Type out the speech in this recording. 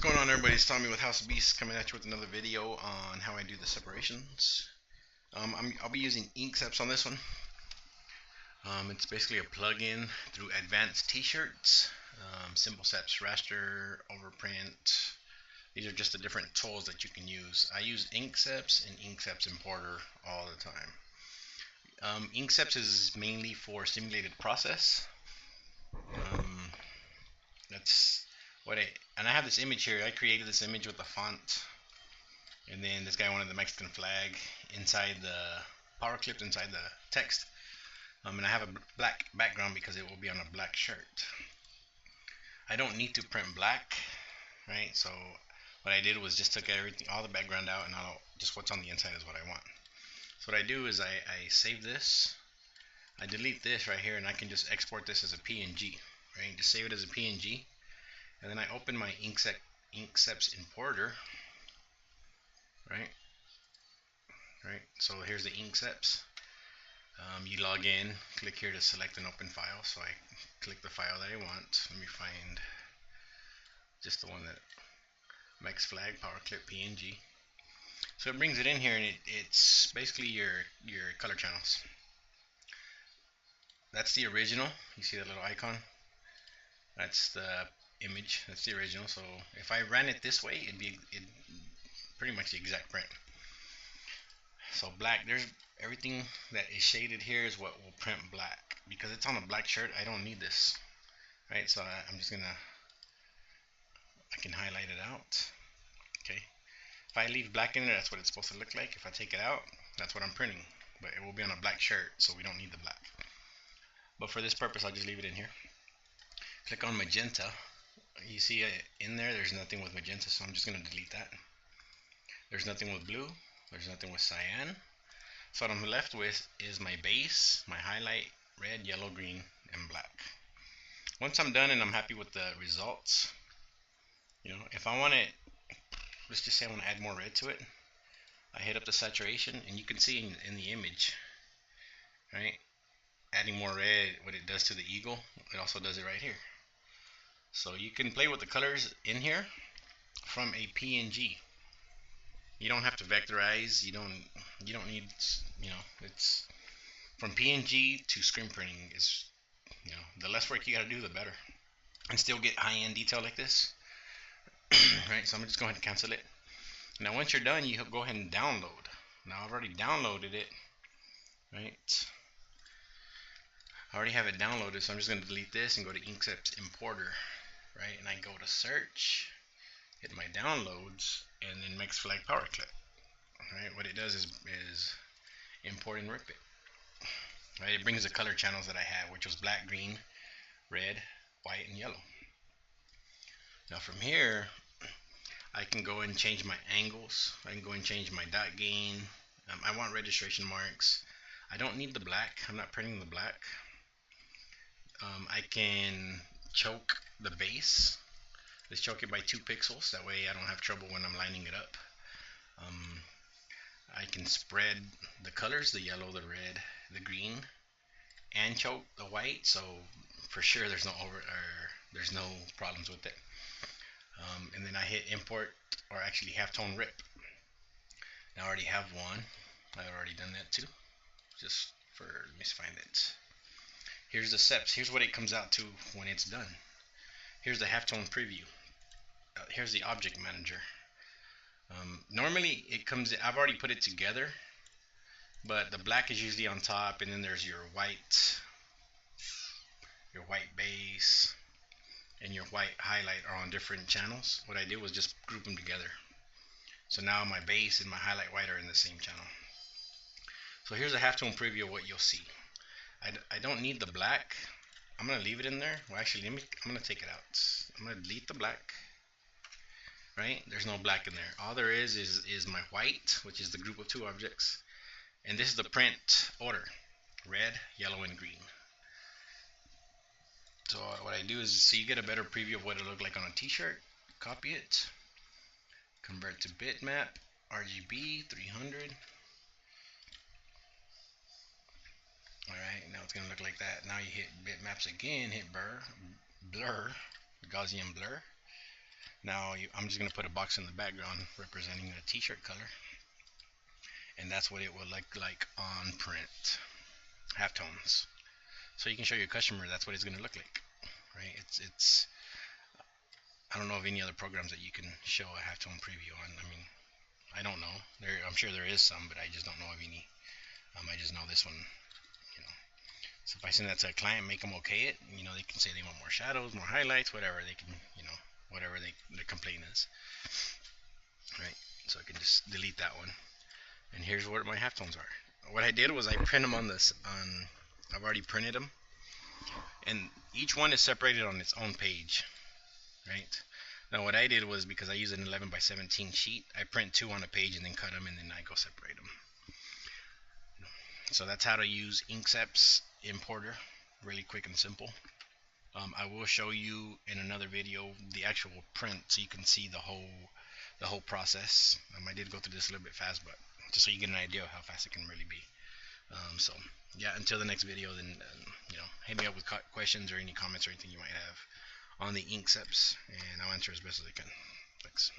Going on, everybody? It's Tommy with House of Beasts coming at you with another video on how I do the separations. I'll be using inkseps on this one. It's basically a plug-in through advanced t-shirts, simple seps, raster, overprint. These are just the different tools that you can use. I use inkseps and inkseps importer all the time. Inkseps is mainly for simulated process. Um, that's what and I have this image here. I created this image with the font, and then this guy wanted the Mexican flag inside the power clipped inside the text. And I have a black background because it will be on a black shirt. I don't need to print black, right? So what I did was just took everything, all the background out, and just what's on the inside is what I want. So what I do is I save this, I delete this right here, and I can just export this as a PNG, right? Just save it as a PNG, and then I open my inkseps importer, right? So here's the inkseps. You log in, click here to select an open file. So I click the file that I want. Let me find just the one that Mex flag power clip PNG. So it brings it in here, and it's basically your color channels. That's the original. You see that little icon? That's the image. That's the original. So if I ran it this way, it'd pretty much the exact print. So black, there's everything that is shaded here is what will print black. Because it's on a black shirt, I don't need this, right? So I'm just gonna, I can highlight it out. Okay. If I leave black in there, that's what it's supposed to look like. If I take it out, that's what I'm printing. But it will be on a black shirt, so we don't need the black. But for this purpose, I'll just leave it in here. Click on magenta. You see it in there, there's nothing with magenta, so I'm just gonna delete that. There's nothing with blue. There's nothing with cyan. So what I'm left with is my base, my highlight, red, yellow, green, and black. Once I'm done and I'm happy with the results, if I want it, let's just say I want to add more red to it, I hit up the saturation, and you can see in the image, right? Adding more red, what it does to the eagle, it also does it right here. So you can play with the colors in here from a PNG. You don't have to vectorize. You don't need, it's from PNG to screen printing is, the less work you got to do, the better, and still get high-end detail like this. Right, so I'm just going to cancel it. Now once you're done, you go ahead and download. Now I've already downloaded it, right? I already have it downloaded, so I'm just going to delete this and go to inkseps importer, right? And I go to search, hit my downloads, and then Mex flag power clip. Right, what it does is import and rip it. Right, it brings the color channels that I have, which was black, green, red, white, and yellow. Now from here, I can go and change my angles. I can go and change my dot gain. I want registration marks. I don't need the black. I'm not printing the black. I can choke the base. Let's choke it by 2 pixels. That way I don't have trouble when I'm lining it up. I can spread the colors, the yellow, the red, the green, and choke the white. So for sure there's no problems with it. And then I hit import, or actually halftone rip. Now I already have one. I've already done that too. Let me find it. Here's the steps. Here's what it comes out to when it's done. Here's the halftone preview. Here's the object manager. Normally it comes, I've already put it together, but the black is usually on top, and then there's your white base, and your white highlight are on different channels. What I did was just group them together. So now my base and my highlight white are in the same channel. So here's a halftone preview of what you'll see. I don't need the black. I'm gonna leave it in there. Well, actually, I'm gonna take it out. I'm gonna delete the black. Right? There's no black in there. All there is my white, which is the group of 2 objects, and this is the print order: red, yellow, and green. So what I do is, so you get a better preview of what it looked like on a t-shirt. Copy it, convert to bitmap, RGB 300. Alright, now it's going to look like that. Now you hit bitmaps again, hit blur, Gaussian blur. Now I'm just going to put a box in the background representing a t-shirt color, and that's what it will look like on print, halftones. So you can show your customer that's what it's going to look like, right? It's I don't know of any other programs that you can show a halftone preview on. I mean, I don't know. I'm sure there is some, but I just don't know of any. I just know this one, you know. So if I send that to a client, make them okay it, they can say they want more shadows, more highlights, whatever they can, whatever their complaint is, right? So I can just delete that one. And here's what my halftones are. What I did was I print them I've already printed them, and each one is separated on its own page, right? Now what I did was, because I use an 11 by 17 sheet, I print two on a page and then cut them, and then I go separate them. So that's how to use inkseps importer, really quick and simple. I will show you in another video the actual print so you can see the whole process. I did go through this a little bit fast, but just so you get an idea of how fast it can really be. So yeah, until the next video, then hit me up with questions or any comments or anything you might have on the inkseps, and I'll answer as best as I can. Thanks.